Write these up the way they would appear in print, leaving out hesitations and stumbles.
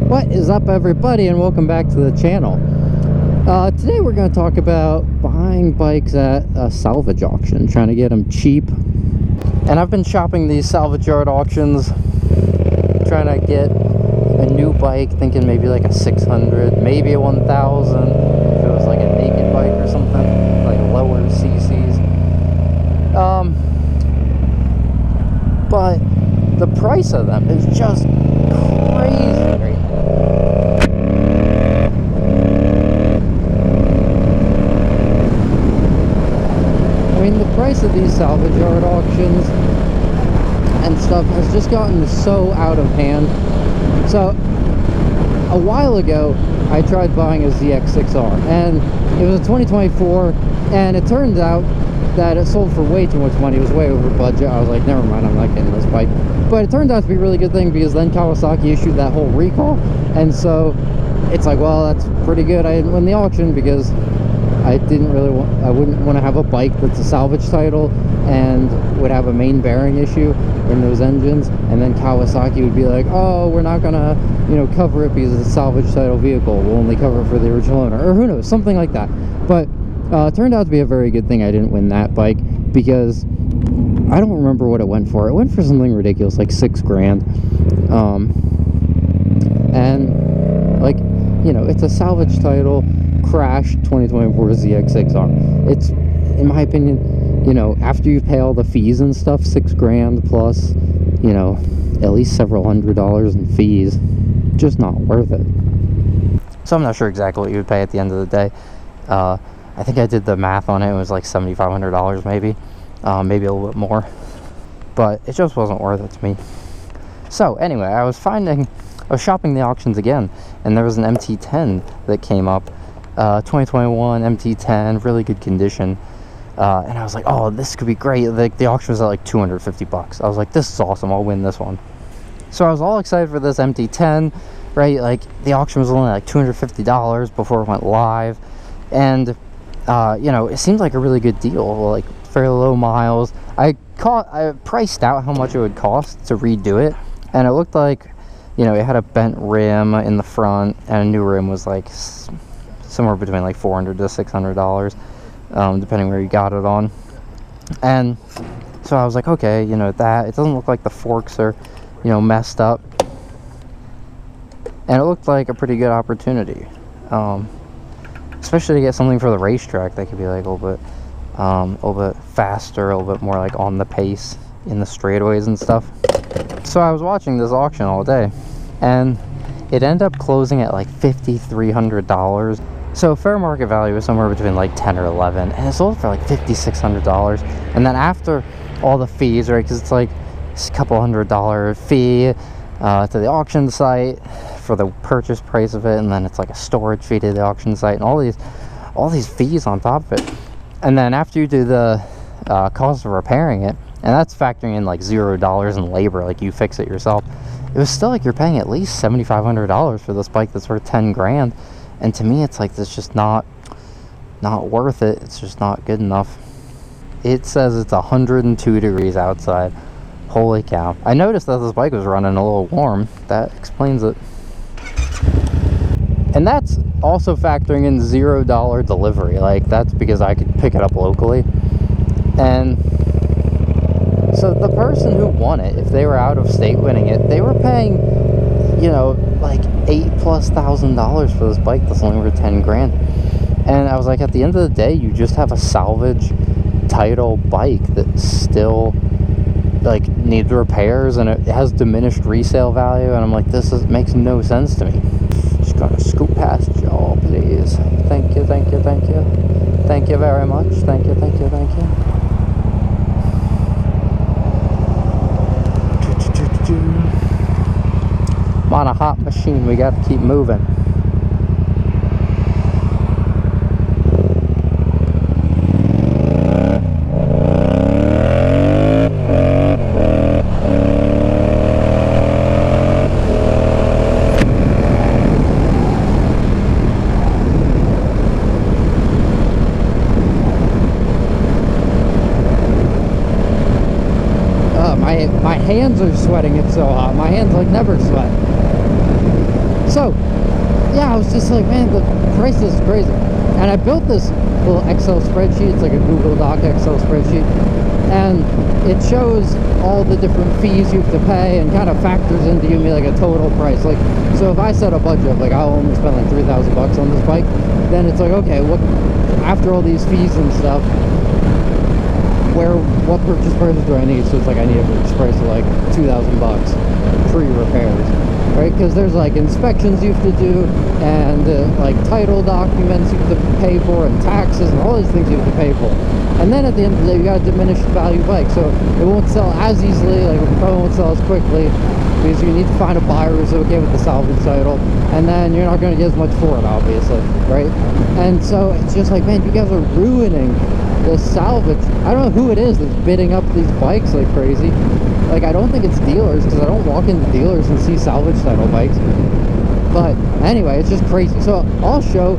What is up, everybody, and welcome back to the channel. Today we're going to talk about buying bikes at a salvage auction, trying to get them cheap. And I've been shopping these salvage yard auctions, trying to get a new bike, thinking maybe like a 600, maybe a 1000, if it was like a naked bike or something, like lower CCs. But the price of them is just crazy right now. I mean, the price of these salvage yard auctions and stuff has just gotten so out of hand. So a while ago I tried buying a ZX6R, and it was a 2024, and it turned out that it sold for way too much money. It was way over budget. I was like, never mind, I'm not getting this bike. But it turned out to be a really good thing, because then Kawasaki issued that whole recall, and so it's like, well, that's pretty good. I didn't win the auction because I wouldn't want to have a bike that's a salvage title and would have a main bearing issue in those engines, and then Kawasaki would be like, oh, we're not gonna, cover it because it's a salvage title vehicle, we'll only cover it for the original owner, or who knows, something like that. But it turned out to be a very good thing I didn't win that bike, because I don't remember what it went for. It went for something ridiculous, like $6 grand. And like, it's a salvage title, crash 2024 ZX6R. It's, in my opinion, after you pay all the fees and stuff, $6 grand plus, at least several $100s in fees, just not worth it. So I'm not sure exactly what you would pay at the end of the day. I think I did the math on it. It was like $7,500 maybe. Maybe a little bit more. But it just wasn't worth it to me. So anyway, I was shopping the auctions again, and there was an MT10 that came up. 2021 MT10, really good condition. And I was like, oh, this could be great. Like, the auction was at like $250. I was like, this is awesome. I'll win this one. So I was all excited for this MT10, right? Like, the auction was only like $250 before it went live. And it seemed like a really good deal, like fairly low miles. I priced out how much it would cost to redo it, and it looked like, it had a bent rim in the front, and a new rim was like somewhere between like $400 to $600, depending where you got it on. And so I was like, okay, that, it doesn't look like the forks are, messed up, and it looked like a pretty good opportunity. Especially to get something for the racetrack that could be like a little bit faster, a little bit more like on the pace in the straightaways and stuff. So I was watching this auction all day, and it ended up closing at like $5,300. So fair market value was somewhere between like 10 or 11, and it sold for like $5,600. And then after all the fees, right, because it's like a couple $100 fee to the auction site for the purchase price of it, and then it's like a storage fee to the auction site, and all these fees on top of it. And then after you do the cost of repairing it, and that's factoring in like $0 in labor, like you fix it yourself, it was still like you're paying at least $7,500 for this bike that's worth 10 grand. And to me, it's like, that's just not worth it. It's just not good enough. It says it's 102 degrees outside. Holy cow. I noticed that this bike was running a little warm. That explains it. And that's also factoring in $0 delivery. Like, that's because I could pick it up locally. And so the person who won it, if they were out of state winning it, they were paying, like $8,000+ for this bike that's only worth 10 grand. And I was like, at the end of the day, you just have a salvage title bike that still like needs repairs, and it has diminished resale value. And I'm like, makes no sense to me. Just gonna scoot past y'all, please. Thank you, thank you, thank you. Thank you very much. Thank you, thank you, thank you. I'm on a hot machine. We got to keep moving. My hands are sweating. It's so hot. My hands like never sweat. So yeah, I was just like, man, the price is crazy. And I built this little Excel spreadsheet. It's like a Google Doc Excel spreadsheet, and it shows all the different fees you have to pay and kind of factors in to give me like a total price. Like, so if I set a budget of like I'll only spend like $3,000 on this bike, then it's like, okay, what after all these fees and stuff, what purchase prices do I need? So it's like I need a purchase price of like $2,000 free repairs, right? Because there's like inspections you have to do, and like title documents you have to pay for, and taxes, and all these things you have to pay for. And then at the end of the day, you got a diminished value bike, so it won't sell as easily, like it probably won't sell as quickly, because you need to find a buyer who's okay with the salvage title, and then you're not going to get as much for it, obviously, right? And so it's just like, man, you guys are ruining the salvage. I don't know who it is that's bidding up these bikes like crazy. Like, I don't think it's dealers, because I don't walk into dealers and see salvage title bikes. But anyway, it's just crazy. So I'll show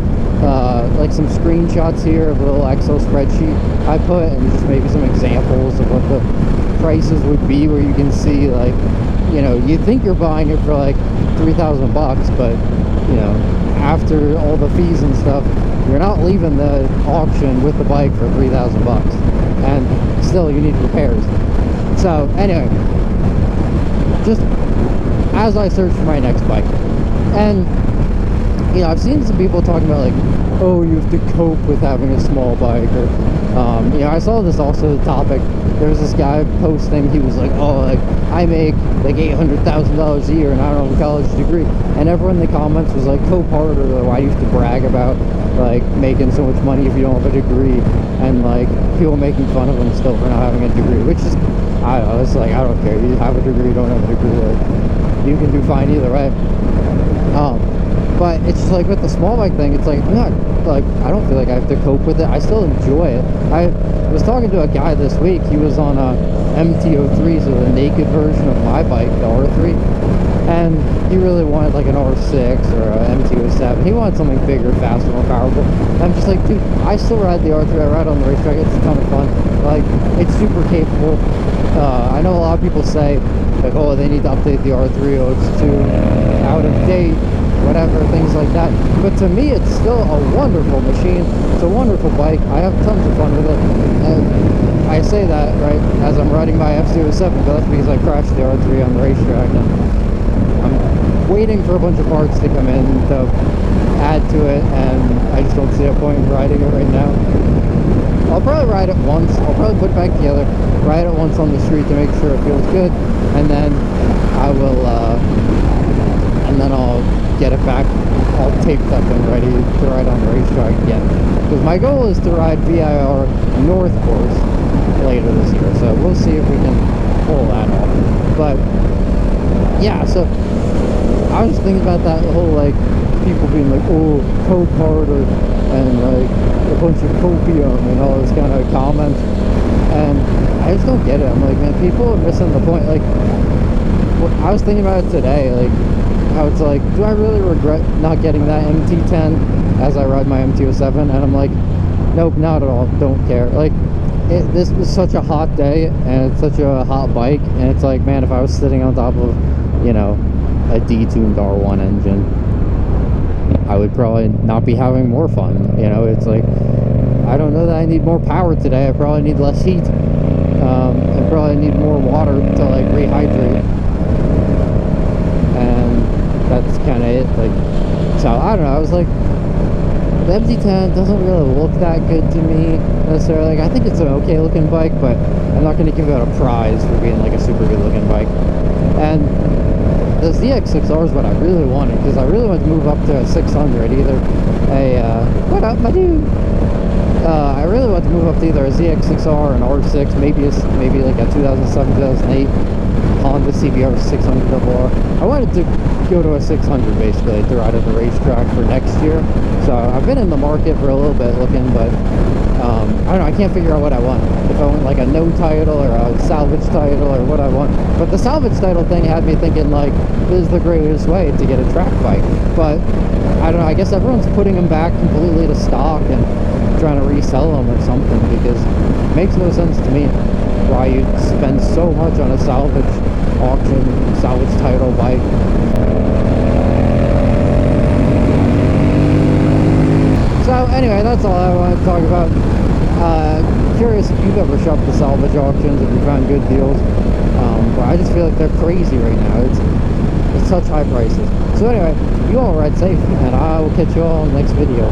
like some screenshots here of a little Excel spreadsheet I put, and just maybe some examples of what the prices would be, where you can see, like, you know, you think you're buying it for like $3,000, but you know, after all the fees and stuff, you're not leaving the auction with the bike for $3,000, and still you need repairs. So anyway, just as I search for my next bike, and you know, I've seen some people talking about like, oh, you have to cope with having a small bike, or you know, I saw this also the topic. There was this guy posting, he was like, oh, like I make like $800,000 a year and I don't have a college degree, and everyone in the comments was like, cope harder, like, why do you have to brag about like making so much money if you don't have a degree, and like people making fun of him still for not having a degree, which is, I don't know, it's like, I don't care, you have a degree, you don't have a degree, like, you can do fine either way. But it's just like with the small bike thing, it's like, I'm not, like, I don't feel like I have to cope with it. I still enjoy it. I was talking to a guy this week. He was on a MT-03, so the naked version of my bike, the R3, and he really wanted like an R6 or an MT-07. He wanted something bigger, faster, more powerful. And I'm just like, dude, I still ride the R3. I ride on the racetrack. It's a ton of fun. Like, it's super capable. I know a lot of people say like, oh, they need to update the R3, oh, it's too out of date, whatever, things like that. But to me, it's still a wonderful machine. It's a wonderful bike. I have tons of fun with it. And I say that, right, as I'm riding my FZ07, but that's because I crashed the R3 on the racetrack. And I'm waiting for a bunch of parts to come in to add to it, and I just don't see a point in riding it right now. I'll probably ride it once. I'll probably put it back together, ride it once on the street to make sure it feels good, and then I will, and then I'll get it back all taped up and ready to ride on the racetrack again. Because my goal is to ride VIR North Course later this year, so we'll see if we can pull that off. But yeah, so I was just thinking about that whole, like, people being like, oh, cope harder, and like a bunch of copium and all this kind of comments, and I just don't get it. I'm like, man, people are missing the point. Like, I was thinking about it today, like how it's like, do I really regret not getting that MT10 as I ride my MT-07? And I'm like, nope, not at all, don't care. Like, this was such a hot day, and it's such a hot bike, and it's like, man, if I was sitting on top of, you know, a detuned R1 engine, I would probably not be having more fun. You know, it's like, I don't know that I need more power today. I probably need less heat. I probably need more water to like rehydrate, and that's kind of it. Like, so I don't know, I was like, the MT-10 doesn't really look that good to me necessarily. Like, I think it's an okay looking bike, but I'm not going to give it a prize for being like a super good looking bike. And the ZX6R is what I really wanted, because I really wanted to move up to a 600, either a, what up, my dude? I really want to move up to either a ZX6R, an R6, maybe like a 2007, 2008 Honda CBR 600RR. I wanted to go to a 600 basically to ride at the racetrack for next year. So I've been in the market for a little bit looking, but I don't know, I can't figure out what I want. If I want like a no title or a salvage title or what I want. But the salvage title thing had me thinking like, this is the greatest way to get a track bike. But I don't know, I guess everyone's putting them back completely to stock and trying to resell them or something, because it makes no sense to me why you spend so much on a salvage auction, salvage title bike. that's all I wanted to talk about. Curious if you've ever shopped the salvage auctions, if you found good deals. But I just feel like they're crazy right now. It's such high prices. So anyway, you all ride safe, and I will catch you all in the next video.